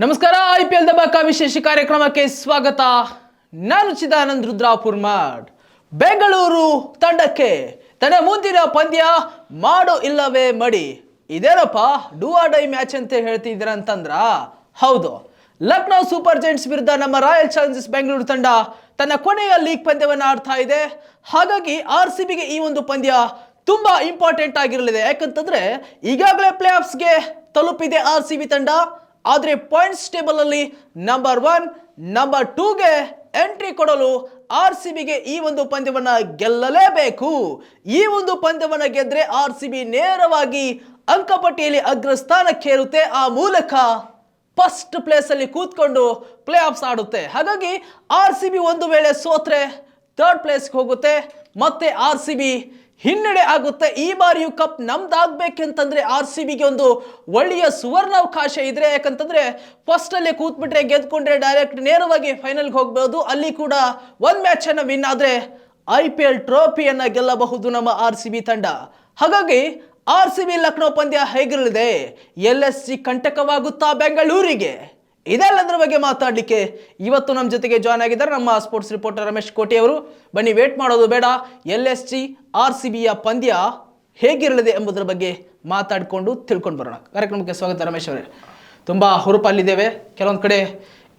ನಮಸ್ಕಾರ. IPL ದಬಾಕ ವಿಶೇಷ ಕಾರ್ಯಕ್ರಮಕ್ಕೆ ಸ್ವಾಗತ. ನಾನು ಚಿದಾನಂದ್ ರುದ್ರಾಪುರ್ ಮಾಡ್. ಬೆಂಗಳೂರು ತಂಡಕ್ಕೆ ತನ್ನ ಮುಂದಿನ ಪಂದ್ಯ ಮಾಡು ಇಲ್ಲವೇ ಮಡಿ. ಇದೇನಪ್ಪ ಡೂ ಆರ್ ಡೈ ಮ್ಯಾಚ್ ಅಂತ ಹೇಳ್ತಿದ್ದೀರ ಅಂತಂದ್ರ ಹೌದು. ಲಕ್ನೋ ಸೂಪರ್ ಜೈಂಟ್ಸ್ ವಿರುದ್ಧ ನಮ್ಮ ರಾಯಲ್ ಚಾಲೆಂಜರ್ಸ್ ಬೆಂಗಳೂರು ತಂಡ ತನ್ನ ಕೊನೆಯ ಲೀಗ್ ಪಂದ್ಯವನ್ನು ಆಡ್ತಾ ಇದೆ. ಹಾಗಾಗಿ RCBಗೆ ಈ ಒಂದು ಪಂದ್ಯ ತುಂಬಾ ಇಂಪಾರ್ಟೆಂಟ್ ಆಗಿರಲಿದೆ. ಯಾಕಂತಂದ್ರೆ ಈಗಾಗಲೇ ಪ್ಲೇ ಆಫ್ಸ್ಗೆ ತಲುಪಿದೆ RCB ತಂಡ. ಆದರೆ ಪಾಯಿಂಟ್ಸ್ ಟೇಬಲ್ ಅಲ್ಲಿ ನಂಬರ್ 1 ನಂಬರ್ 2ಗೆ ಎಂಟ್ರಿ ಕೊಡಲು RCBಗೆ ಈ ಒಂದು ಪಂದ್ಯವನ್ನ ಗೆಲ್ಲಲೇಬೇಕು. ಈ ಒಂದು ಪಂದ್ಯವನ್ನ ಗೆದ್ರೆ RCB ನೇರವಾಗಿ ಅಂಕಪಟ್ಟಿಯಲ್ಲಿ ಅಗ್ರಸ್ಥಾನಕ್ಕೇರುತ್ತೆ. ಆ ಮೂಲಕ ಫಸ್ಟ್ ಪ್ಲೇಸ್ ಅಲ್ಲಿ ಕೂತ್ಕೊಂಡು ಪ್ಲೇ ಆಫ್ಸ್ ಆಡುತ್ತೆ. ಹಾಗಾಗಿ RCB ಒಂದು ವೇಳೆ ಸೋತ್ರೆ ಥರ್ಡ್ ಪ್ಲೇಸ್ಗೆ ಹೋಗುತ್ತೆ, ಮತ್ತೆ RCB ಹಿನ್ನಡೆ ಆಗುತ್ತೆ. ಈ ಬಾರಿಯೂ ಕಪ್ ನಮ್ದಾಗಬೇಕಂತಂದ್ರೆ RCBಗೆ ಒಂದು ಒಳ್ಳೆಯ ಸುವರ್ಣಾವಕಾಶ ಇದ್ರೆ. ಯಾಕಂತಂದ್ರೆ ಫಸ್ಟ್ ಅಲ್ಲೇ ಕೂತ್ಬಿಟ್ರೆ ಗೆದ್ಕೊಂಡ್ರೆ ಡೈರೆಕ್ಟ್ ನೇರವಾಗಿ ಫೈನಲ್ಗೆ ಹೋಗ್ಬೋದು. ಅಲ್ಲಿ ಕೂಡ ಒಂದು ಮ್ಯಾಚ್ ಅನ್ನ ವಿನ್ ಆದ್ರೆ IPL ಟ್ರೋಫಿಯನ್ನ ಗೆಲ್ಲಬಹುದು ನಮ್ಮ RCB ತಂಡ. ಹಾಗಾಗಿ RCB ಲಕ್ನೋ ಪಂದ್ಯ ಹೇಗಿರಲಿದೆ, LSG ಕಂಟಕವಾಗುತ್ತಾ ಬೆಂಗಳೂರಿಗೆ, ಇದೆಲ್ಲದರ ಬಗ್ಗೆ ಮಾತಾಡಲಿಕ್ಕೆ ಇವತ್ತು ನಮ್ಮ ಜೊತೆಗೆ ಜಾಯ್ನ್ ಆಗಿದ್ದಾರೆ ನಮ್ಮ ಸ್ಪೋರ್ಟ್ಸ್ ರಿಪೋರ್ಟರ್ ರಮೇಶ್ ಕೋಟಿ ಅವರು. ಬನ್ನಿ, ವೇಟ್ ಮಾಡೋದು ಬೇಡ, LSG RCBಯ ಪಂದ್ಯ ಹೇಗಿರಲಿದೆ ಎಂಬುದರ ಬಗ್ಗೆ ಮಾತಾಡಿಕೊಂಡು ತಿಳ್ಕೊಂಡು ಬರೋಣ. ಕಾರ್ಯಕ್ರಮಕ್ಕೆ ಸ್ವಾಗತ ರಮೇಶ್ ಅವರೇ. ತುಂಬ ಹುರುಪಲ್ಲಿದ್ದೇವೆ, ಕೆಲವೊಂದು ಕಡೆ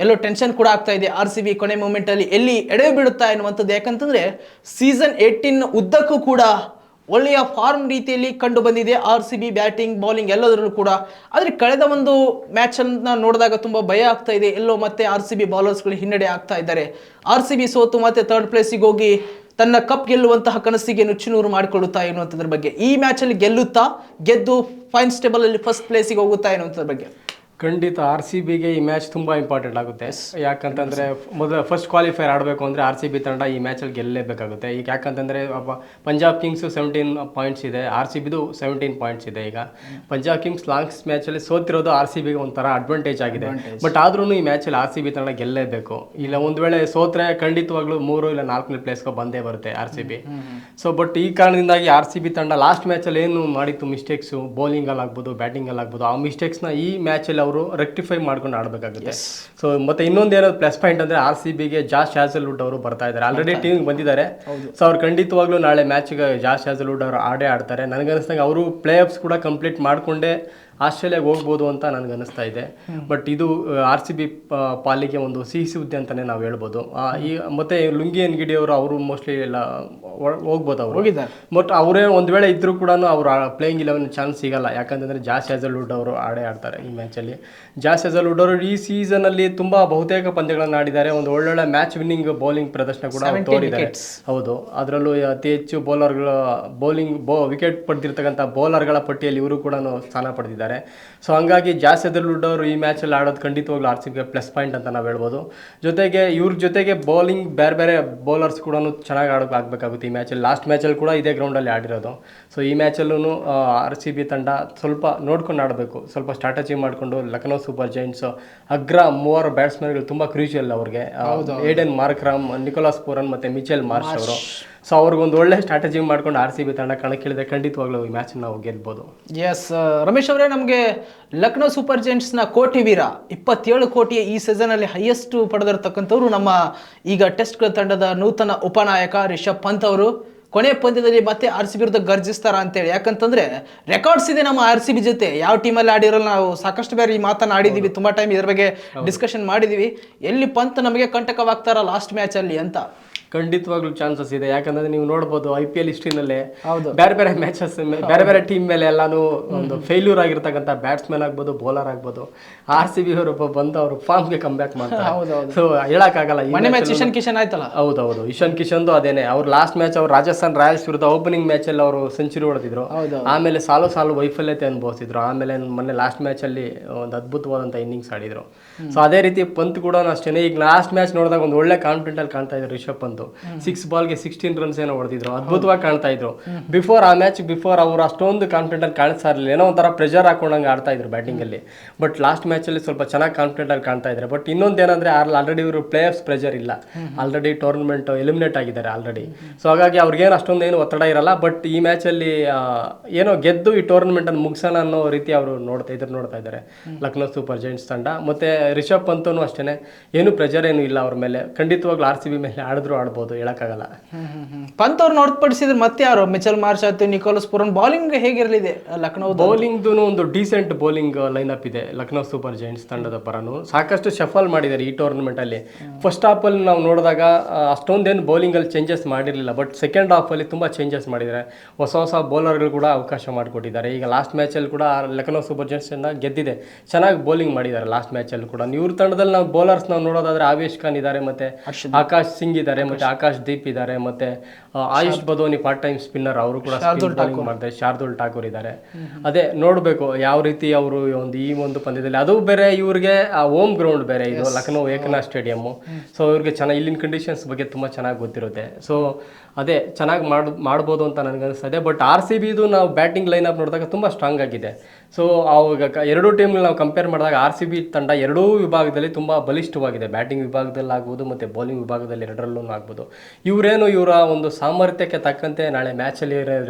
ಎಲ್ಲೋ ಟೆನ್ಷನ್ ಕೂಡ ಆಗ್ತಾ ಇದೆ. RCB ಕೊನೆ ಮೂಮೆಂಟಲ್ಲಿ ಎಲ್ಲಿ ಎಡೆ ಬೀಳುತ್ತಾ ಎನ್ನುವಂಥದ್ದು. ಯಾಕಂತಂದರೆ ಸೀಸನ್ 18 ಉದ್ದಕ್ಕೂ ಕೂಡ ಒಳ್ಳೆಯ ಫಾರ್ಮ್ ರೀತಿಯಲ್ಲಿ ಕಂಡು ಬಂದಿದೆ RCB ಬ್ಯಾಟಿಂಗ್ ಬೌಲಿಂಗ್ ಎಲ್ಲದರಲ್ಲೂ ಕೂಡ. ಆದರೆ ಕಳೆದ ಒಂದು ಮ್ಯಾಚನ್ನು ನೋಡಿದಾಗ ತುಂಬ ಭಯ ಆಗ್ತಾ ಇದೆ. ಎಲ್ಲೋ ಮತ್ತೆ RCB ಬೌಲರ್ಸ್ಗಳು ಹಿನ್ನಡೆ ಆಗ್ತಾ ಇದ್ದಾರೆ. RCB ಸೋತು ಮತ್ತೆ ಥರ್ಡ್ ಪ್ಲೇಸಿಗೆ ಹೋಗಿ ತನ್ನ ಕಪ್ ಗೆಲ್ಲುವಂತಹ ಕನಸಿಗೆ ನುಚ್ಚುನೂರು ಮಾಡಿಕೊಳ್ಳುತ್ತಾ ಎನ್ನುವಂಥದ್ರ ಬಗ್ಗೆ, ಈ ಮ್ಯಾಚಲ್ಲಿ ಗೆದ್ದು ಫೈನ್ಸ್ ಟೇಬಲ್ ಅಲ್ಲಿ ಫಸ್ಟ್ ಪ್ಲೇಸಿಗೆ ಹೋಗುತ್ತಾ ಎನ್ನುವಂಥದ್ರ ಬಗ್ಗೆ. ಖಂಡಿತ RCBಗೆ ಈ ಮ್ಯಾಚ್ ತುಂಬ ಇಂಪಾರ್ಟೆಂಟ್ ಆಗುತ್ತೆ. ಯಾಕಂತಂದರೆ ಫಸ್ಟ್ ಕ್ವಾಲಿಫೈರ್ ಆಡಬೇಕು ಅಂದರೆ RCB ತಂಡ ಈ ಮ್ಯಾಚಲ್ಲಿ ಗೆಲ್ಲಲೇಬೇಕಾಗುತ್ತೆ. ಈಗ ಯಾಕಂತಂದರೆ ಪಂಜಾಬ್ ಕಿಂಗ್ಸು 17 ಪಾಯಿಂಟ್ಸ್ ಇದೆ, RCBದು 17 ಪಾಯಿಂಟ್ಸ್ ಇದೆ. ಈಗ ಪಂಜಾಬ್ ಕಿಂಗ್ಸ್ ಲಾಸ್ಟ್ ಮ್ಯಾಚಲ್ಲಿ ಸೋತಿರೋದು RCBಗೆ ಒಂಥರ ಅಡ್ವಾಂಟೇಜ್ ಆಗಿದೆ. ಬಟ್ ಆದ್ರೂ ಈ ಮ್ಯಾಚಲ್ಲಿ RCB ತಂಡ ಗೆಲ್ಲಲೇಬೇಕು. ಇಲ್ಲ ಒಂದು ವೇಳೆ ಸೋತ್ರೆ ಖಂಡಿತವಾಗ್ಲೂ 3 ಇಲ್ಲ 4ನೇ ಪ್ಲೇಸ್ಗೆ ಬಂದೇ ಬರುತ್ತೆ RCB. ಸೊ ಬಟ್ ಈ ಕಾರಣದಿಂದಾಗಿ RCB ತಂಡ ಲಾಸ್ಟ್ ಮ್ಯಾಚಲ್ಲಿ ಏನು ಮಾಡಿತ್ತು ಮಿಸ್ಟೇಕ್ಸು, ಬೌಲಿಂಗಲ್ಲಿ ಆಗ್ಬೋದು ಬ್ಯಾಟಿಂಗಲ್ಲಿ ಆಗ್ಬೋದು, ಆ ಮಿಸ್ಟೇಕ್ಸ್ನ ಈ ಮ್ಯಾಚಲ್ಲಿ ಅವರು ರೆಕ್ಟಿಫೈ ಮಾಡ್ಕೊಂಡು ಆಡಬೇಕಾಗುತ್ತೆ. ಸೊ ಮತ್ತೆ ಇನ್ನೊಂದು ಏನೋ ಪ್ಲಸ್ ಪಾಯಿಂಟ್ ಅಂದರೆ RCBಗೆ ಜಾಶ್ ಹ್ಯಾಸಲ್ವುಡ್ ಅವರು ಬರ್ತಾ ಇದ್ದಾರೆ, ಆಲ್ರೆಡಿ ಟೀಮ್ಗೆ ಬಂದಿದ್ದಾರೆ. ಸೊ ಅವ್ರು ಖಂಡಿತವಾಗ್ಲೂ ನಾಳೆ ಮ್ಯಾಚ್ಗೆ ಜಾಶ್ ಹ್ಯಾಸಲ್ವುಡ್ ಅವರು ಆಡ್ತಾರೆ. ನನಗನ್ನಿಸ್ದಂಗೆ ಅವರು ಪ್ಲೇ ಆಫ್ಸ್ ಕೂಡ ಕಂಪ್ಲೀಟ್ ಮಾಡಿಕೊಂಡೇ ಆಸ್ಟ್ರೇಲಿಯಾಗೆ ಹೋಗ್ಬೋದು ಅಂತ ನನಗನ್ನಿಸ್ತಾ ಇದೆ. ಬಟ್ ಇದು RCB ಪಾಲಿಗೆ ಒಂದು ಸಿಹಿ ಸುದ್ದಿ ಅಂತಲೇ ನಾವು ಹೇಳ್ಬೋದು. ಈ ಮತ್ತೆ ಲುಂಗಿ ಎನ್ಗಿಡಿ ಅವರು ಮೋಸ್ಟ್ಲಿ ಎಲ್ಲ ಹೋಗ್ಬೋದು, ಅವರು ಹೋಗಿದ್ದಾರೆ. ಬಟ್ ಅವರೇ ಒಂದು ವೇಳೆ ಇದ್ರೂ ಕೂಡ ಅವರು ಪ್ಲೇಯಿಂಗ್ 11 ಚಾನ್ಸ್ ಸಿಗಲ್ಲ. ಯಾಕಂತಂದರೆ ಜಾಶ್ ಹ್ಯಾಸಲ್ವುಡ್ ಅವರು ಆಡ್ತಾರೆ ಈ ಮ್ಯಾಚಲ್ಲಿ. ಜಾಶ್ ಹ್ಯಾಸಲ್ವುಡ್ ಅವರು ಈ ಸೀಸನಲ್ಲಿ ತುಂಬ ಬಹುತೇಕ ಪಂದ್ಯಗಳನ್ನು ಆಡಿದ್ದಾರೆ. ಒಂದು ಒಳ್ಳೊಳ್ಳೆ ಮ್ಯಾಚ್ ವಿನ್ನಿಂಗ್ ಬೌಲಿಂಗ್ ಪ್ರದರ್ಶನ ಕೂಡ ತೋರಿದ್ದಾರೆ. ಹೌದು, ಅದರಲ್ಲೂ ಅತಿ ಹೆಚ್ಚು ವಿಕೆಟ್ ಪಡೆದಿರ್ತಕ್ಕಂಥ ಬೌಲರ್ಗಳ ಪಟ್ಟಿಯಲ್ಲಿ ಇವರು ಕೂಡ ಸ್ಥಾನ ಪಡೆದಿದ್ದಾರೆ. ಸೊ ಹಂಗಾಗಿ ಜಾಶ್ ಹ್ಯಾಸಲ್ವುಡ್ ಅವರು ಈ ಮ್ಯಾಚಲ್ಲಿ ಆಡೋದು ಖಂಡಿತವಾಗ್ಲೂ RCBಗೆ ಪ್ಲಸ್ ಪಾಯಿಂಟ್ ಅಂತ ನಾವು ಹೇಳ್ಬೋದು. ಜೊತೆಗೆ ಇವ್ರ ಜೊತೆಗೆ ಬೌಲಿಂಗ್ ಬೇರೆ ಬೌಲರ್ಸ್ ಕೂಡ ಚೆನ್ನಾಗಿ ಆಗಬೇಕಾಗುತ್ತೆ ಈ ಮ್ಯಾಚಲ್ಲಿ. ಲಾಸ್ಟ್ ಮ್ಯಾಚಲ್ಲಿ ಕೂಡ ಇದೇ ಗ್ರೌಂಡಲ್ಲಿ ಆಡಿರೋದು. ಸೊ ಈ ಮ್ಯಾಚಲ್ಲೂ RCB ತಂಡ ಸ್ವಲ್ಪ ನೋಡ್ಕೊಂಡು ಆಡಬೇಕು, ಸ್ವಲ್ಪ ಸ್ಟ್ರಾಟಜಿ ಮಾಡಿಕೊಂಡು. ಲಕ್ನೋ ಸೂಪರ್ ಜೈಂಟ್ಸ್ ಅಗ್ರ 3 ಬ್ಯಾಟ್ಸ್ಮನ್ಗಳು ತುಂಬ ಕ್ರೂಷಿಯಲ್ ಅವ್ರಿಗೆ, ಏಡನ್ ಮಾರ್ಕ್ರಾಮ್, ನಿಕೋಲಸ್ ಪೂರನ್ ಮತ್ತು ಮಿಚೆಲ್ ಮಾರ್ಷ್ ಅವರು. ಸೊ ಅವ್ರಿಗೊಂದು ಒಳ್ಳೆ ಸ್ಟ್ರಾಟಜಿ ಮಾಡ್ಕೊಂಡು RCB ತಂಡ ಕಣಕ್ಕಿಳಿದ್ರೆ ಖಂಡಿತವಾಗ್ಲೂ ಈ ಮ್ಯಾಚ್ ನಾವು ಗೆಲ್ಬೋದು. ಎಸ್ ರಮೇಶ್ ಅವರೇ, ನಮಗೆ ಲಕ್ನೋ ಸೂಪರ್ ಜೈಂಟ್ಸ್ನ ಕೋಟಿ ವೀರ 27 ಕೋಟಿ ಈ ಸೀಸನಲ್ಲಿ ಹೈಯೆಸ್ಟ್ ಪಡೆದಿರ್ತಕ್ಕಂಥವ್ರು ನಮ್ಮ ಈಗ ಟೆಸ್ಟ್ ತಂಡದ ನೂತನ ಉಪನಾಯಕ ರಿಷಬ್ ಪಂತ್ ಅವರು. ಕೊನೆ ಪಂದ್ಯದಲ್ಲಿ ಮತ್ತೆ RCB ವಿರುದ್ಧ ಗರ್ಜಿಸ್ತಾರ ಅಂತೇಳಿ. ಯಾಕಂತಂದ್ರೆ ರೆಕಾರ್ಡ್ಸ್ ಇದೆ ನಮ್ಮ RCB ಜೊತೆ, ಯಾವ ಟೀಮಲ್ಲಿ ಆಡಿರೋಲ್ಲ. ನಾವು ಸಾಕಷ್ಟು ಬೇರೆ ಈ ಮಾತನ್ನು ಆಡಿದ್ದೀವಿ, ತುಂಬ ಟೈಮ್ ಇದ್ರ ಬಗ್ಗೆ ಡಿಸ್ಕಷನ್ ಮಾಡಿದ್ದೀವಿ. ಎಲ್ಲಿ ಪಂತ್ ನಮಗೆ ಕಂಟಕವಾಗ್ತಾರ ಲಾಸ್ಟ್ ಮ್ಯಾಚಲ್ಲಿ ಅಂತ. ಖಂಡಿತವಾಗ್ಲೂ ಚಾನ್ಸಸ್ ಇದೆ. ಯಾಕಂದ್ರೆ ನೀವು ನೋಡ್ಬೋದು IPL ಹಿಸ್ಟ್ರಿನಲ್ಲೇ ಬೇರೆ ಮ್ಯಾಚಸ್ ಬೇರೆ ಟೀಮ್ ಮೇಲೆ ಎಲ್ಲಾನು ಒಂದು ಫೇಲ್ಯೂರ್ ಆಗಿರ್ತಕ್ಕಂಥ ಬ್ಯಾಟ್ಸ್ಮನ್ ಆಗ್ಬೋದು, ಬೌಲರ್ ಆಗ್ಬೋದು, RCB ಅವರು ಬಂದು ಅವರು ಫಾರ್ಮ್ಗೆ ಕಮ್ ಬ್ಯಾಕ್ ಮಾಡ್ತಾರೆ. ಸೊ ಹೇಳಕ್ಕಾಗಲ್ಲ. ಇಶಾನ್ ಕಿಶನ್ ಆಯ್ತಲ್ಲ, ಹೌದೌದು, ಇಶಾನ್ ಕಿಶನ್ದು ಅದೇನೆ. ಅವ್ರು ಲಾಸ್ಟ್ ಮ್ಯಾಚ್ ಅವ್ರು ರಾಜಸ್ಥಾನ್ ರಾಯಲ್ಸ್ ವಿರುದ್ಧ ಓಪನಿಂಗ್ ಮ್ಯಾಚ್ ಅಲ್ಲಿ ಅವರು ಸೆಂಚುರಿ ಹೊಡೆದಿದ್ರು. ಆಮೇಲೆ ಸಾಲು ವೈಫಲ್ಯತೆ ಅನುಭವಿಸಿದ್ರು. ಆಮೇಲೆ ಮೊನ್ನೆ ಲಾಸ್ಟ್ ಮ್ಯಾಚ್ ಅಲ್ಲಿ ಒಂದು ಅದ್ಭುತವಾದಂಥ ಇನ್ನಿಂಗ್ಸ್ ಆಡಿದ್ರು. ಸೊ ಅದೇ ರೀತಿ ಪಂತ್ ಕೂಡ ಅಷ್ಟೇ. ಈಗ ಲಾಸ್ಟ್ ಮ್ಯಾಚ್ ನೋಡಿದಾಗ ಒಂದು ಒಳ್ಳೆ ಕಾನ್ಫಿಡೆಂಟ್ ಅಲ್ಲಿ ಕಾಣ್ತಾ ಇದ್ರು ರಿಷಬ್ ಪಂತ್. ಹೇಳ್ಬೋದು. 6 ಬಾಲ್ಗೆ 16 ರನ್ಸ್ ಏನೋ ಹೊಡೆದಿದ್ರು, ಅದ್ಭುತವಾಗಿ ಕಾಣ್ತಾ ಇದ್ರು. ಬಿಫೋರ್ ಆ ಮ್ಯಾಚ್ ಬಿಫೋರ್ ಅವರು ಅಷ್ಟೊಂದು ಕಾನ್ಫಿಡೆಂಟ್ ಅಲ್ಲಿ ಕಾಣಿಸ್ತಾ ಇರಲಿಲ್ಲ, ಏನೋ ಒಂಥರ ಪ್ರೆಷರ್ ಹಾಕೊಂಡಂಗೆ ಆಡ್ತಾ ಇದ್ರು ಬ್ಯಾಟಿಂಗ್ ಅಲ್ಲಿ. ಬಟ್ ಲಾಸ್ಟ್ ಮ್ಯಾಚ್ ಅಲ್ಲಿ ಸ್ವಲ್ಪ ಚೆನ್ನಾಗಿ ಕಾನ್ಫಿಡೆಂಟ್ ಅಲ್ಲಿ ಕಾಣ್ತಾ ಇದ್ದಾರೆ. ಬಟ್ ಇನ್ನೊಂದೇನಂದ್ರೆ ಆಲ್ರೆಡಿ ಇವರು ಪ್ಲೇ ಆಫ್ಸ್ ಪ್ರೆಷರ್ ಇಲ್ಲ, ಆಲ್ರೆಡಿ ಟೂರ್ನಮೆಂಟ್ ಎಲಿಮಿನೇಟ್ ಆಗಿದ್ದಾರೆ ಆಲ್ರೆಡಿ. ಸೊ ಹಾಗಾಗಿ ಅವ್ರಿಗೇನು ಅಷ್ಟೊಂದೇನು ಒತ್ತಡ ಇರಲ್ಲ. ಬಟ್ ಈ ಮ್ಯಾಚಲ್ಲಿ ಏನೋ ಗೆದ್ದು ಈ ಟೂರ್ನಮೆಂಟ್ ಅನ್ನು ಮುಗಿಸೋಣ ಅನ್ನೋ ರೀತಿ ಅವರು ನೋಡ್ತಾ ಇದ್ದಾರೆ ಲಕ್ನೋ ಸೂಪರ್ ಜೈಂಟ್ಸ್ ತಂಡ. ಮತ್ತೆ ರಿಷಬ್ ಪಂತೂ ಅಷ್ಟೇ, ಏನು ಪ್ರೆಷರ್ ಏನು ಇಲ್ಲ ಅವ್ರ ಮೇಲೆ. ಖಂಡಿತವಾಗ್ಲೂ RCB ಮೇಲೆ ಆಡ್ಬೋದು, ಹೇಳಕ್ಕಾಗಲ್ಲ. ಪಂತ್ ಅವ್ರು ಹೊರತುಪಡಿಸಿದ್ರೆ ಮತ್ತೆ ಯಾರು? ಮಿಚೆಲ್ ಮಾರ್ಷ್ ಆಯ್ತು, ನಿಕೋಲಸ್ ಪೂರನ್. ಬೌಲಿಂಗ್ ಹೇಗಿರಲಿದೆ ಲಕ್ನೋ? ಬೌಲಿಂಗ್ದು ಒಂದು ಡೀಸೆಂಟ್ ಬೌಲಿಂಗ್ ಲೈನಪ್ ಇದೆ ಲಕ್ನೋ ಸೂಪರ್ ಜೈಂಟ್ಸ್ ತಂಡದ ಪರನು. ಸಾಕಷ್ಟು ಶಫಲ್ ಮಾಡಿದ್ದಾರೆ ಈ ಟೂರ್ನಮೆಂಟ್ ಅಲ್ಲಿ. ಫಸ್ಟ್ ಹಾಫ್ ಅಲ್ಲಿ ನಾವು ನೋಡಿದಾಗ ಅಷ್ಟೊಂದೇನು ಬೌಲಿಂಗ್ ಅಲ್ಲಿ ಚೇಂಜಸ್ ಮಾಡಿರಲಿಲ್ಲ. ಬಟ್ ಸೆಕೆಂಡ್ ಹಾಫ್ ಅಲ್ಲಿ ತುಂಬಾ ಚೇಂಜಸ್ ಮಾಡಿದ್ದಾರೆ. ಹೊಸ ಬೌಲರ್ಗಳು ಕೂಡ ಅವಕಾಶ ಮಾಡಿಕೊಟ್ಟಿದ್ದಾರೆ. ಈಗ ಲಾಸ್ಟ್ ಮ್ಯಾಚ್ ಅಲ್ಲಿ ಕೂಡ ಲಕ್ನೋ ಸೂಪರ್ ಜೈಂಟ್ಸ್ ಗೆದ್ದಿದೆ, ಚೆನ್ನಾಗಿ ಬೌಲಿಂಗ್ ಮಾಡಿದ್ದಾರೆ ಲಾಸ್ಟ್ ಮ್ಯಾಚ್ ಅಲ್ಲಿ ಕೂಡ. ಇವ್ರ ತಂಡದಲ್ಲಿ ನಾವು ಬೌಲರ್ಸ್ ನಾವು ನೋಡೋದಾದ್ರೆ ಆವೇಶ್ ಖಾನ್ ಇದ್ದಾರೆ, ಮತ್ತೆ ಆಕಾಶ್ ಸಿಂಗ್ ಇದ್ದಾರೆ, ಮತ್ತೆ ಆಕಾಶ್ ದೀಪ್ ಇದ್ದಾರೆ, ಮತ್ತೆ AYUSH Badoni part time spinner ಅವರು ಕೂಡ ಮಾಡ್ತಾರೆ. ಶಾರ್ದುಲ್ ಠಾಕೂರ್ ಇದ್ದಾರೆ. ಅದೇ ನೋಡ್ಬೇಕು ಯಾವ ರೀತಿ ಅವರು ಈ ಒಂದು ಪಂದ್ಯದಲ್ಲಿ. ಅದು ಬೇರೆ ಇವ್ರಿಗೆ ಹೋಮ್ ಗ್ರೌಂಡ್ ಬೇರೆ, ಇದು ಲಕ್ನೋ ಏಕನಾಥ್ ಸ್ಟೇಡಿಯಂ. ಸೊ ಇವ್ರಿಗೆ ಚೆನ್ನಾಗಿ ಇಲ್ಲಿನ ಕಂಡೀಷನ್ಸ್ ಬಗ್ಗೆ ತುಂಬಾ ಚೆನ್ನಾಗಿ ಗೊತ್ತಿರುತ್ತೆ. ಸೊ ಅದೇ ಚೆನ್ನಾಗಿ ಮಾಡ್ಬೋದು ಅಂತ ನನಗೆ ಅನಿಸ್ತದೆ. ಬಟ್ RCBದು ನಾವು ಬ್ಯಾಟಿಂಗ್ ಲೈನಪ್ ನೋಡಿದಾಗ ತುಂಬ ಸ್ಟ್ರಾಂಗ್ ಆಗಿದೆ. ಸೊ ಅವಾಗ ಎರಡೂ ಟೀಮ್ ನಾವು ಕಂಪೇರ್ ಮಾಡಿದಾಗ RCB ತಂಡ ಎರಡೂ ವಿಭಾಗದಲ್ಲಿ ತುಂಬ ಬಲಿಷ್ಠವಾಗಿದೆ. ಬ್ಯಾಟಿಂಗ್ ವಿಭಾಗದಲ್ಲಿ ಆಗ್ಬೋದು ಮತ್ತು ಬೌಲಿಂಗ್ ವಿಭಾಗದಲ್ಲಿ ಎರಡರಲ್ಲೂ ಆಗ್ಬೋದು. ಇವರ ಒಂದು ಸಾಮರ್ಥ್ಯಕ್ಕೆ ತಕ್ಕಂತೆ ನಾಳೆ ಮ್ಯಾಚಲ್ಲಿ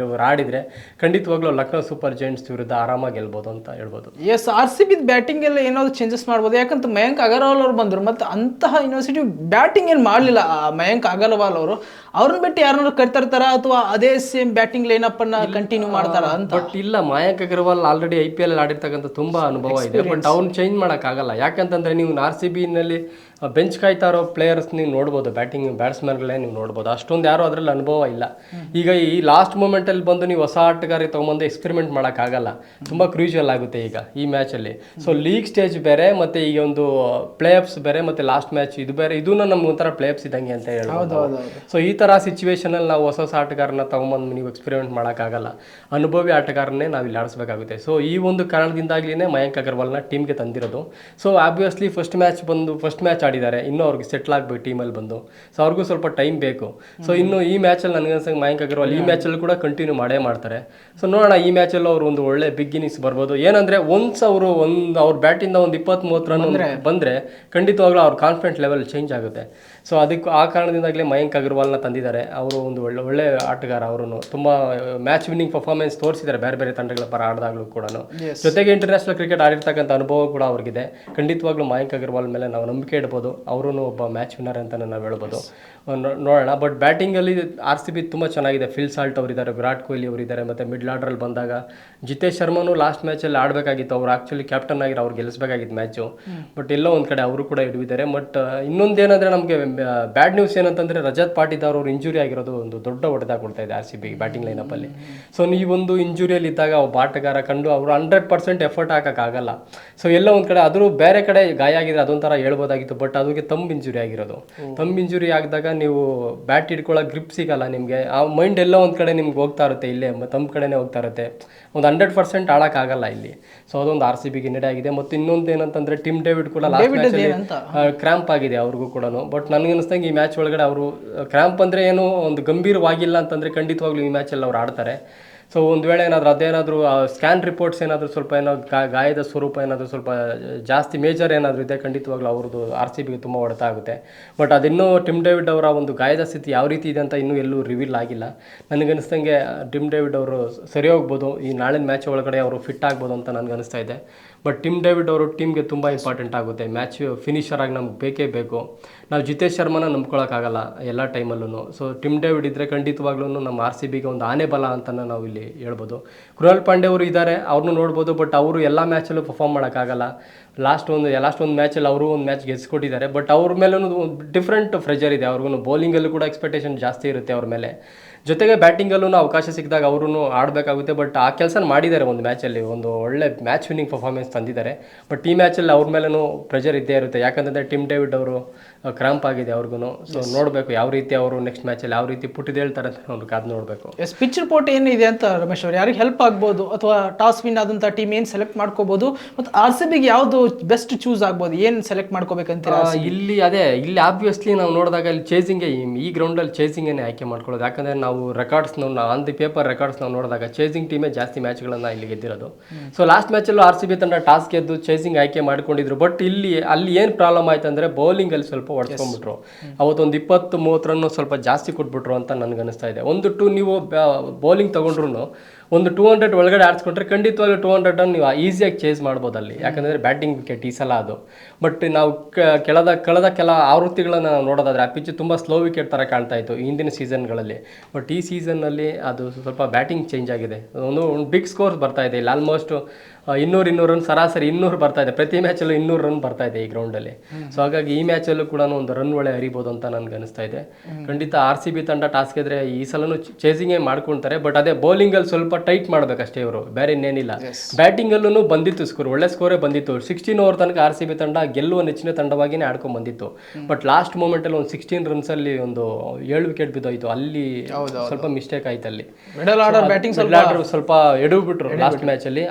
ಆಡಿದರೆ ಖಂಡಿತವಾಗ್ಲೂ ಲಕ್ನೋ ಸೂಪರ್ ಜೈಂಟ್ಸ್ ವಿರುದ್ಧ ಆರಾಮಾಗಿ ಗೆಲ್ಬೋದು ಅಂತ ಹೇಳ್ಬೋದು. ಎಸ್, RCB ಬ್ಯಾಟಿಂಗ್ ಎಲ್ಲ ಏನಾದ್ರು ಚೇಂಜಸ್ ಮಾಡ್ಬೋದು. ಯಾಕಂತ ಮಯಾಂಕ್ ಅಗರ್ವಾಲ್ ಅವರು ಬಂದರು, ಮತ್ತು ಅಂತಹ ಯೂನಿವರ್ಸಿಟಿ ಬ್ಯಾಟಿಂಗ್ ಏನು ಮಾಡಲಿಲ್ಲ ಮಯಾಂಕ್ ಅಗರ್ವಾಲ್ ಅವರು. ಅವ್ರನ್ನ ಬಿಟ್ಟು ಯಾರನ್ನಾರು ಕಟ್ತಿರ್ತಾರ ಅಥವಾ ಅದೇ ಸೇಮ್ ಬ್ಯಾಟಿಂಗ್ ಲೈನಪ್ ಅನ್ನ ಕಂಟಿನ್ಯೂ ಮಾಡ್ತಾರ ಅಂತ? ಬಟ್ ಇಲ್ಲ, ಮಯಾಂಕ್ ಅಗರ್ವಾಲ್ ಆಲ್ರೆಡಿ IPL ಆಡಿರ್ತಕ್ಕಂಥ ತುಂಬಾ ಅನುಭವ ಇದೆ. ಬಟ್ ಅವ್ನು ಚೇಂಜ್ ಮಾಡೋಕ್ಕಾಗಲ್ಲ. ಯಾಕಂತಂದ್ರೆ ನೀವು RCB ನಲ್ಲಿ ಬೆಂಚ್ ಕಾಯ್ತಾ ಇರೋ ಪ್ಲೇಯರ್ಸ್ ನೀವು ನೋಡ್ಬೋದು, ಬ್ಯಾಟ್ಸ್ಮನ್ಗಳೇ ನೀವು ನೋಡ್ಬೋದು. ಅಷ್ಟೊಂದು ಯಾರು ಅದರಲ್ಲಿ ಅನುಭವ ಇಲ್ಲ. ಈಗ ಈ ಲಾಸ್ಟ್ ಮೂಮೆಂಟಲ್ಲಿ ಬಂದು ನೀವು ಹೊಸ ಆಟಗಾರಿ ತೊಗೊಂಬಂದು ಎಕ್ಸ್ಪೆರಿಮೆಂಟ್ ಮಾಡೋಕ್ಕಾಗಲ್ಲ, ತುಂಬ ಕ್ರೂಷಿಯಲ್ ಆಗುತ್ತೆ ಈಗ ಈ ಮ್ಯಾಚಲ್ಲಿ. ಸೊ ಲೀಗ್ ಸ್ಟೇಜ್ ಬೇರೆ, ಮತ್ತು ಈಗ ಒಂದು ಪ್ಲೇ ಆಫ್ಸ್ ಬೇರೆ, ಮತ್ತು ಲಾಸ್ಟ್ ಮ್ಯಾಚ್ ಇದು ಬೇರೆ. ಇದೂ ನಮ್ಗೆ ಒಂಥರ ಪ್ಲೇ ಆಫ್ಸ್ ಇದ್ದಂಗೆ ಅಂತ ಹೇಳ್ಬೋದು. ಸೊ ಈ ಥರ ಸಿಚುವೇಶನಲ್ಲಿ ನಾವು ಹೊಸ ಆಟಗಾರನ ತೊಗೊಂಬಂದು ನೀವು ಎಕ್ಸ್ಪೆರಿಮೆಂಟ್ ಮಾಡೋಕ್ಕಾಗಲ್ಲ. ಅನುಭವಿ ಆಟಗಾರನ್ನೇ ನಾವು ಇಲ್ಲಿ ಆಡಿಸ್ಬೇಕಾಗುತ್ತೆ. ಸೊ ಈ ಒಂದು ಕಾರಣದಿಂದಾಗ್ಲೇ ಮಯಾಂಕ್ ಅಗರ್ವಾಲ್ನ ಟೀಮ್ಗೆ ತಂದಿರೋದು. ಸೊ ಆಬ್ವಿಯಸ್ಲಿ ಫಸ್ಟ್ ಮ್ಯಾಚ್ ಆಡಿದ್ದಾರೆ, ಇನ್ನೂ ಅವ್ರಿಗೆ ಸೆಟ್ಲ್ ಆಗಬೇಕು ಟೀಮಲ್ಲಿ ಬಂದು. ಸೊ ಅವ್ರಿಗೂ ಸ್ವಲ್ಪ ಟೈಮ್ ಬೇಕು. ಸೊ ಇನ್ನು ಈ ಮ್ಯಾಚಲ್ಲಿ ನನಗೆ ಅನ್ಸಂಗೆ ಮಯಾಂಕ್ ಅಗರ್ವಾಲ್ ಈ ಮ್ಯಾಚಲ್ಲಿ ಕೂಡ ಕಂಟಿನ್ಯೂ ಮಾಡ್ತಾರೆ. ಸೊ ನೋಡೋಣ, ಈ ಮ್ಯಾಚಲ್ಲಿ ಅವರು ಒಂದು ಒಳ್ಳೆ ಬಿಗ್ ಇನ್ನಿಂಗ್ಸ್ ಬರ್ಬೋದು. ಏನಂದ್ರೆ ಅವ್ರ ಬ್ಯಾಟಿಂದ ಒಂದು 20-30 ರನ್ ಬಂದರೆ ಖಂಡಿತವಾಗ್ಲೂ ಅವ್ರ ಕಾನ್ಫಿಡೆಂಟ್ ಲೆವೆಲ್ ಚೇಂಜ್ ಆಗುತ್ತೆ. ಸೊ ಅದಕ್ಕೆ ಆ ಕಾರಣದಿಂದಾಗಲೇ ಮಯಾಂಕ್ ಅಗರ್ವಾಲ್ನ ತಂದಿದ್ದಾರೆ. ಅವರು ಒಂದು ಒಳ್ಳೆ ಆಟಗಾರ. ಅವರು ತುಂಬ ಮ್ಯಾಚ್ ವಿನ್ನಿಂಗ್ ಪರ್ಫಾರ್ಮೆನ್ಸ್ ತೋರಿಸಿದ್ದಾರೆ ಬೇರೆ ಬೇರೆ ತಂಡಗಳ ಪರ ಆಡಿದಾಗಲೂ ಕೂಡ. ಜೊತೆಗೆ ಇಂಟರ್ನ್ಯಾಷನಲ್ ಕ್ರಿಕೆಟ್ ಆಡಿರ್ತಕ್ಕಂಥ ಅನುಭವ ಕೂಡ ಅವ್ರಿಗಿದೆ. ಖಂಡಿತವಾಗ್ಲೂ ಮಯಾಂಕ್ ಅಗರ್ವಾಲ್ ಮೇಲೆ ನಾವು ನಂಬಿಕೆ ಇಡ್ಬೋದು. ಅವರು ಒಬ್ಬ ಮ್ಯಾಚ್ ವಿನ್ನರ್ ಅಂತ ನಾವು ಹೇಳ್ಬೋದು. ನೋಡೋಣ. ಬಟ್ ಬ್ಯಾಟಿಂಗಲ್ಲಿ RCB ತುಂಬ ಚೆನ್ನಾಗಿದೆ. ಫಿಲ್ ಸಾಲ್ಟ್ ಅವರಿದ್ದಾರೆ, ವಿರಾಟ್ ಕೊಹ್ಲಿ ಅವರಿದ್ದಾರೆ, ಮತ್ತು ಮಿಡ್ಲ್ ಆರ್ಡ್ರಲ್ಲಿ ಬಂದಾಗ ಜಿತೇಶ್ ಶರ್ಮನು ಲಾಸ್ಟ್ ಮ್ಯಾಚಲ್ಲಿ ಆಡಬೇಕಾಗಿತ್ತು. ಅವ್ರು ಆ್ಯಕ್ಚುಲಿ ಕ್ಯಾಪ್ಟನ್ ಆಗಿರೋ ಅವ್ರು ಗೆಲ್ಲಿಸಬೇಕಾಗಿತ್ತು ಮ್ಯಾಚು. ಬಟ್ ಎಲ್ಲೋ ಒಂದು ಕಡೆ ಅವರು ಕೂಡ ಹಿಡಿದಿದ್ದಾರೆ. ಬಟ್ ಇನ್ನೊಂದೇನಂದರೆ ನಮಗೆ ಬ್ಯಾಡ್ ನ್ಯೂಸ್ ಏನಂತಂದರೆ ರಜತ್ ಪಾಟಿದಾರ್ ಅವರು ಇಂಜುರಿ ಆಗಿರೋದು ಒಂದು ದೊಡ್ಡ ಹೊಡೆತ ಕೊಡ್ತಾ ಇದೆ RCB ಬ್ಯಾಟಿಂಗ್ ಲೈನಪ್ಪಲ್ಲಿ. ಸೊ ನೀವೊಂದು ಇಂಜುರಿಯಲ್ಲಿ ಇದ್ದಾಗ ಒಬ್ಬ ಆಟಗಾರ ಕಂಡು ಅವರು 100% ಎಫರ್ಟ್ ಹಾಕೋಕ್ಕಾಗಲ್ಲ. ಸೊ ಎಲ್ಲ ಒಂದು ಕಡೆ ಆದರೂ ಬೇರೆ ಕಡೆ ಗಾಯ ಆಗಿದ್ರೆ ಅದೊಂಥರ ಹೇಳ್ಬೋದಾಗಿತ್ತು. ಬಟ್ ಅದಕ್ಕೆ ತಂಬ್ ಇಂಜುರಿ ಆಗಿರೋದು. ತಂಬ್ ಇಂಜುರಿ ಆಗಿದಾಗ ನೀವು ಬ್ಯಾಟ್ ಹಿಡ್ಕೊಳ್ಳೋ ಗ್ರಿಪ್ ಸಿಗಲ್ಲ ನಿಮಗೆ. ಆ ಮೈಂಡ್ ಎಲ್ಲೋ ಒಂದು ಕಡೆ ನಿಮ್ಗೆ ಹೋಗ್ತಾ ಇರುತ್ತೆ, ಇಲ್ಲೇ ತಂಬ್ ಕಡೆನೇ ಹೋಗ್ತಾ ಇರುತ್ತೆ. ಒಂದು 100% ಆಡೋಕ್ಕಾಗಲ್ಲ ಇಲ್ಲಿ. ಸೊ ಅದೊಂದು RCBಗೆ ನೆಡೆ ಆಗಿದೆ. ಮತ್ತು ಇನ್ನೊಂದು ಏನಂತಂದರೆ ಟಿಮ್ ಡೇವಿಡ್ ಕೂಡ ಲಾಸ್ಟ್ ಮ್ಯಾಚಲ್ಲಿ ಕ್ರ್ಯಾಂಪ್ ಆಗಿದೆ ಅವ್ರಿಗೂ ಕೂಡ. ಬಟ್ ನನಗನ್ನಿಸ್ದಂಗೆ ಈ ಮ್ಯಾಚ್ ಒಳಗಡೆ ಅವರು ಕ್ರ್ಯಾಂಪ್ ಅಂದರೆ ಏನು ಒಂದು ಗಂಭೀರವಾಗಿಲ್ಲ ಅಂತಂದರೆ ಖಂಡಿತವಾಗ್ಲೂ ಈ ಮ್ಯಾಚಲ್ಲಿ ಅವ್ರು ಆಡ್ತಾರೆ. ಸೊ ಒಂದು ವೇಳೆ ಅದೇನಾದರೂ ಸ್ಕ್ಯಾನ್ ರಿಪೋರ್ಟ್ಸ್ ಏನಾದರೂ ಸ್ವಲ್ಪ ಗಾಯದ ಸ್ವರೂಪ ಏನಾದರೂ ಸ್ವಲ್ಪ ಜಾಸ್ತಿ ಮೇಜರ್ ಏನಾದರೂ ಇದೆ, ಖಂಡಿತವಾಗ್ಲೂ ಅವ್ರದ್ದು RCBಗೆ ತುಂಬ ಹೊಡೆತ ಆಗುತ್ತೆ. ಬಟ್ ಅದಿನ್ನೂ ಟಿಮ್ ಡೇವಿಡ್ ಅವರ ಒಂದು ಗಾಯದ ಸ್ಥಿತಿ ಯಾವ ರೀತಿ ಇದೆ ಅಂತ ಇನ್ನೂ ಎಲ್ಲೂ ರಿವೀಲ್ ಆಗಿಲ್ಲ. ನನಗನ್ನಿಸ್ದಂಗೆ ಟಿಮ್ ಡೇವಿಡ್ ಅವರು ಸರಿ ಹೋಗ್ಬೋದು. ಈ ನಾಳಿನ ಮ್ಯಾಚ್ ಒಳಗಡೆ ಅವರು ಫಿಟ್ ಆಗ್ಬೋದು ಅಂತ ನನಗನ್ನಿಸ್ತಾ ಇದೆ. ಬಟ್ ಟಿಮ್ ಡೇವಿಡ್ ಅವರು ಟೀಮ್ಗೆ ತುಂಬ ಇಂಪಾರ್ಟೆಂಟ್ ಆಗುತ್ತೆ. ಮ್ಯಾಚ್ ಫಿನಿಷರ್ ಆಗಿ ನಮ್ಗೆ ಬೇಕೇ ಬೇಕು. ನಾವು ಜಿತೇಶ್ ಶರ್ಮನ ನಂಬ್ಕೊಳ್ಳೋಕ್ಕಾಗಲ್ಲ ಎಲ್ಲ ಟೈಮಲ್ಲೂ. ಸೊ ಟಿಮ್ ಡೇವಿಡ್ ಇದ್ದರೆ ಖಂಡಿತವಾಗ್ಲೂ ನಮ್ಮ RCBಗೆ ಒಂದು ಆನೆ ಬಲ ಅಂತ ನಾವು ಇಲ್ಲಿ ಹೇಳ್ಬೋದು. ಕೃಣಾಲ್ ಪಾಂಡೆ ಅವರು ಇದ್ದಾರೆ, ಅವ್ರನ್ನೂ ನೋಡ್ಬೋದು. ಬಟ್ ಅವರು ಎಲ್ಲ ಮ್ಯಾಚಲ್ಲೂ ಪರ್ಫಾರ್ಮ್ ಮಾಡೋಕ್ಕಾಗಲ್ಲ. ಲಾಸ್ಟ್ ಒಂದು ಮ್ಯಾಚಲ್ಲಿ ಅವರು ಒಂದು ಮ್ಯಾಚ್ ಗೆಲ್ಸ್ಕೊಟ್ಟಿದ್ದಾರೆ. ಬಟ್ ಅವ್ರ ಮೇಲೂ ಡಿಫ್ರೆಂಟ್ ಪ್ರೆಷರ್ ಇದೆ. ಅವ್ರಿಗೂ ಬೌಲಿಂಗಲ್ಲೂ ಕೂಡ ಎಕ್ಸ್ಪೆಕ್ಟೇಷನ್ ಜಾಸ್ತಿ ಇರುತ್ತೆ ಅವ್ರ ಮೇಲೆ. ಜೊತೆಗೆ ಬ್ಯಾಟಿಂಗಲ್ಲೂ ಅವಕಾಶ ಸಿಕ್ಕಿದಾಗ ಅವರು ಆಡಬೇಕಾಗುತ್ತೆ. ಬಟ್ ಆ ಕೆಲಸ ಮಾಡಿದ್ದಾರೆ ಒಂದು ಮ್ಯಾಚಲ್ಲಿ, ಒಂದು ಒಳ್ಳೆ ಮ್ಯಾಚ್ ವಿನ್ನಿಂಗ್ ಪರ್ಫಾರ್ಮೆನ್ಸ್ ತಂದಿದ್ದಾರೆ. ಬಟ್ ಈ ಮ್ಯಾಚಲ್ಲಿ ಅವ್ರ ಮೇಲೂ ಪ್ರೆಷರ್ ಇದ್ದೇ ಇರುತ್ತೆ, ಯಾಕಂತಂದರೆ ಟಿಮ್ ಡೇವಿಡ್ ಅವರು ಕ್ರಾಂಪ್ ಆಗಿದೆ ಅವ್ರಿಗೂ. ಸೊ ನೋಡಬೇಕು ಯಾವ ರೀತಿ ಅವರು ನೆಕ್ಸ್ಟ್ ಮ್ಯಾಚಲ್ಲಿ ಯಾವ ರೀತಿ ಪುಟ್ಟಿದೇಳ್ತಾರೆ ಅಂತ ಅವ್ರು ಕಾದು ನೋಡಬೇಕು. ಪಿಚ್ ರಿಪೋರ್ಟ್ ಏನಿದೆ ಅಂತ ರಮೇಶ್ ಅವರು, ಯಾರಿಗೆ ಹೆಲ್ಪ್ ಆಗ್ಬೋದು ಅಥವಾ ಟಾಸ್ ವಿನ್ ಆದಂಥ ಟೀಮ್ ಏನು ಸೆಲೆಕ್ಟ್ ಮಾಡ್ಕೋಬಹುದು, ಮತ್ತು RCBಗೆ ಯಾವುದು ಬೆಸ್ಟ್ ಚೂಸ್ ಆಗ್ಬೋದು, ಏನು ಸೆಲೆಕ್ಟ್ ಮಾಡ್ಕೋಬೇಕಂತ ಇಲ್ಲಿ ಆಬ್ವಿಯಸ್ಲಿ ನಾವು ನೋಡಿದಾಗ ಇಲ್ಲಿ ಚೇಸಿಂಗೇ, ಈ ಗ್ರೌಂಡಲ್ಲಿ ಚೇಸಿಂಗೇನೆ ಆಯ್ಕೆ ಮಾಡ್ಕೊಳ್ಳೋದು. ಯಾಕಂದರೆ ನಾವು records on the paper records ನಾವು ನೋಡಿದಾಗ ಚೇಸಿಂಗ್ ಟೀಮೇ ಜಾಸ್ತಿ ಮ್ಯಾಚ್ಗಳನ್ನು ಇಲ್ಲಿ ಗೆದ್ದಿರೋದು. ಸೊ ಲಾಸ್ಟ್ ಮ್ಯಾಚಲ್ಲೂ RCB ತಂಡ ಟಾಸ್ ಗೆದ್ದು ಚೇಸಿಂಗ್ ಆಯ್ಕೆ ಮಾಡ್ಕೊಂಡಿದ್ರು. ಬಟ್ ಅಲ್ಲಿ ಏನು ಪ್ರಾಬ್ಲಮ್ ಆಯ್ತು ಅಂದರೆ ಬೌಲಿಂಗಲ್ಲಿ ಸ್ವಲ್ಪ ಹೊಡ್ಸ್ಕೊಂಡ್ಬಿಟ್ರು. ಅವತ್ತೊಂದು 20-30 ರನ್ ಸ್ವಲ್ಪ ಜಾಸ್ತಿ ಕೊಟ್ಬಿಟ್ರು ಅಂತ ನನಗನ್ನಿಸ್ತಾ ಇದೆ. ನೀವು ಬೌಲಿಂಗ್ ತೊಗೊಂಡ್ರು ಒಂದು 200 ಒಳಗಡೆ ಆಡಿಸ್ಕೊಂಡ್ರೆ ಖಂಡಿತವಾಗ್ಲೂ 200 ರನ್ ನೀವು ಈಸಿಯಾಗಿ ಚೇಸ್ ಮಾಡ್ಬೋದು ಅಲ್ಲಿ, ಯಾಕಂದರೆ ಬ್ಯಾಟಿಂಗ್ ವಿಕೆಟ್ ಈ ಸಲ ಅದು. ಬಟ್ ನಾವು ಕಳೆದ ಕೆಲ ಆವೃತ್ತಿಗಳನ್ನು ನಾವು ನೋಡೋದಾದ್ರೆ ಆ ಪಿಚ್ ತುಂಬ ಸ್ಲೋ ವಿಕೆಟ್ ಥರ ಕಾಣ್ತಾ ಇತ್ತು ಹಿಂದಿನ ಸೀಸನ್ಗಳಲ್ಲಿ. ಬಟ್ ಈ ಸೀಸನ್ನಲ್ಲಿ ಅದು ಸ್ವಲ್ಪ ಬ್ಯಾಟಿಂಗ್ ಚೇಂಜ್ ಆಗಿದೆ, ಒಂದು ಬಿಗ್ ಸ್ಕೋರ್ಸ್ ಬರ್ತಾ ಇದೆ ಇಲ್ಲಿ. ಆಲ್ಮೋಸ್ಟ್ 200 ರನ್ ಸರಾಸರಿ 200 ಬರ್ತಾ ಇದೆ, ಪ್ರತಿ ಮ್ಯಾಚಲ್ಲೂ 200 ರನ್ ಬರ್ತಾ ಇದೆ ಈ ಗ್ರೌಂಡಲ್ಲಿ. ಸೊ ಹಾಗಾಗಿ ಈ ಮ್ಯಾಚಲ್ಲೂ ಕೂಡ ಒಂದು ರನ್ ಒಳ್ಳೆ ಹರಿಬೋದು ಅಂತ ನನಗೆ ಅನಿಸ್ತಾ ಇದೆ. ಖಂಡಿತ RCB ತಂಡ ಟಾಸ್ ಗೆದ್ರೆ ಈ ಸಲನೂ ಚೇಸಿಂಗೇ ಮಾಡ್ಕೊಳ್ತಾರೆ. ಬಟ್ ಅದೇ ಬೌಲಿಂಗಲ್ಲಿ ಸ್ವಲ್ಪ ಟೈಟ್ ಮಾಡಬೇಕಷ್ಟೇ ಇವರು, ಬೇರೆ ಇನ್ನೇನಿಲ್ಲ. ಬ್ಯಾಟಿಂಗಲ್ಲೂ ಬಂದಿತ್ತು ಸ್ಕೋರ್, ಒಳ್ಳೆ ಸ್ಕೋರೇ ಬಂದಿತ್ತು. 16 ಓವರ್ ತನಕ RCB ತಂಡ ಗೆಲ್ಲುವ ನೆಚ್ಚಿನ ತಂಡವಾಗಿಯೇ ಆಡ್ಕೊಂಡು ಬಂದಿತ್ತು. ಬಟ್ ಲಾಸ್ಟ್ ಮೂಮೆಂಟಲ್ಲಿ ಒಂದು 16 ರನ್ಸಲ್ಲಿ ಒಂದು 7 ವಿಕೆಟ್ ಬಿದ್ದೋಯ್ತು, ಅಲ್ಲಿ ಸ್ವಲ್ಪ ಮಿಸ್ಟೇಕ್ ಆಯ್ತು. ಅಲ್ಲಿ ಸ್ವಲ್ಪ ಎಡವ್ಬಿಟ್ರು ಲಾಸ್ಟ್ ಮ್ಯಾಚಲ್ಲಿ.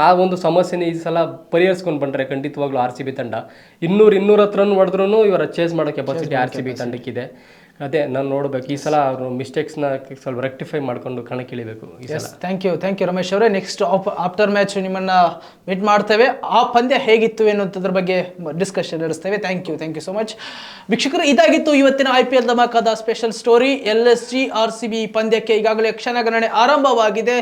ಆ ಒಂದು ಸಮಸ್ಯೆನ ಈ ಸಲ ಪರಿಹರಿಸ್ಕೊಂಡು ಬಂದರೆ ಖಂಡಿತವಾಗ್ಲೂ RCB ತಂಡ 200-210 ರನ್ ಹೊಡೆದ್ರೂ ಇವರ ಚೇಸ್ ಮಾಡೋ ಕೆಪಾಸಿಟಿ RCB ತಂಡಕ್ಕಿದೆ. ಅದೇ ನಾನು ನೋಡ್ಬೇಕು ಈ ಸಲ ಅವರು ಮಿಸ್ಟೇಕ್ಸ್ನ ಸ್ವಲ್ಪ ರೆಕ್ಟಿಫೈ ಮಾಡ್ಕೊಂಡು ಕಣಕ್ಕಿಳಿಬೇಕು ಈ ಸಲ. ಥ್ಯಾಂಕ್ ಯು ರಮೇಶ್ ಅವರೇ. ನೆಕ್ಸ್ಟ್ ಆಫ್ಟರ್ ಮ್ಯಾಚ್ ನಿಮ್ಮನ್ನ ಮೀಟ್ ಮಾಡ್ತೇವೆ, ಆ ಪಂದ್ಯ ಹೇಗಿತ್ತು ಅನ್ನೋದ್ರ ಬಗ್ಗೆ ಡಿಸ್ಕಷನ್ ನಡೆಸ್ತೇವೆ. Thank you so much. ವೀಕ್ಷಕರು, ಇದಾಗಿತ್ತು ಇವತ್ತಿನ IPL ಧಮಾಕಾದ ಸ್ಪೆಷಲ್ ಸ್ಟೋರಿ. LSG RCB ಪಂದ್ಯಕ್ಕೆ ಈಗಾಗಲೇ ಕ್ಷಣಗಣನೆ ಆರಂಭವಾಗಿದೆ.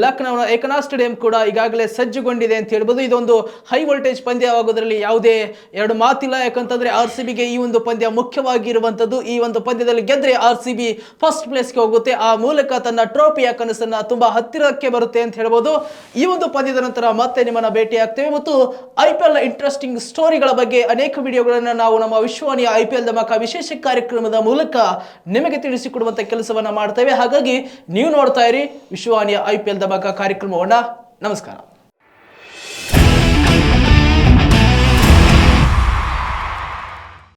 ಲಕ್ನೋನ ಏಕನಾಥ್ ಸ್ಟೇಡಿಯಂ ಕೂಡ ಈಗಾಗಲೇ ಸಜ್ಜುಗೊಂಡಿದೆ ಅಂತ ಹೇಳ್ಬೋದು. ಇದೊಂದು ಹೈ ವೋಲ್ಟೇಜ್ ಪಂದ್ಯವಾಗೋದ್ರಲ್ಲಿ ಯಾವುದೇ ಎರಡು ಮಾತಿಲ್ಲ. ಯಾಕಂತಂದ್ರೆ RCBಗೆ ಈ ಒಂದು ಪಂದ್ಯ ಮುಖ್ಯವಾಗಿರುವಂಥದ್ದು. ಈ ಒಂದು ಪಂದ್ಯದಲ್ಲಿ ಗೆದ್ರೆ RCB ಫಸ್ಟ್ ಪ್ಲೇಸ್ಗೆ ಹೋಗುತ್ತೆ, ಆ ಮೂಲಕ ತನ್ನ ಟ್ರೋಫಿಯ ಕನಸನ್ನ ತುಂಬಾ ಹತ್ತಿರಕ್ಕೆ ಬರುತ್ತೆ ಅಂತ ಹೇಳ್ಬೋದು. ಈ ಒಂದು ಪಂದ್ಯದ ನಂತರ ಮತ್ತೆ ನಿಮ್ಮನ್ನ ಭೇಟಿ ಆಗ್ತೇವೆ ಮತ್ತು IPL ಇಂಟ್ರೆಸ್ಟಿಂಗ್ ಸ್ಟೋರಿಗಳ ಬಗ್ಗೆ ಅನೇಕ ವಿಡಿಯೋಗಳನ್ನ ನಾವು ನಮ್ಮ ವಿಶ್ವವಾಣಿಯ IPL ಧಮಾಕ ವಿಶೇಷ ಕಾರ್ಯಕ್ರಮದ ಮೂಲಕ ನಿಮಗೆ ತಿಳಿಸಿಕೊಡುವಂತ ಕೆಲಸವನ್ನ ಮಾಡ್ತೇವೆ. ಹಾಗಾಗಿ ನೀವು ನೋಡ್ತಾ ಇರಿ ವಿಶ್ವವಾಣಿಯ IPL ಧಮಾಕ ಕಾರ್ಯಕ್ರಮವನ್ನ. ನಮಸ್ಕಾರ.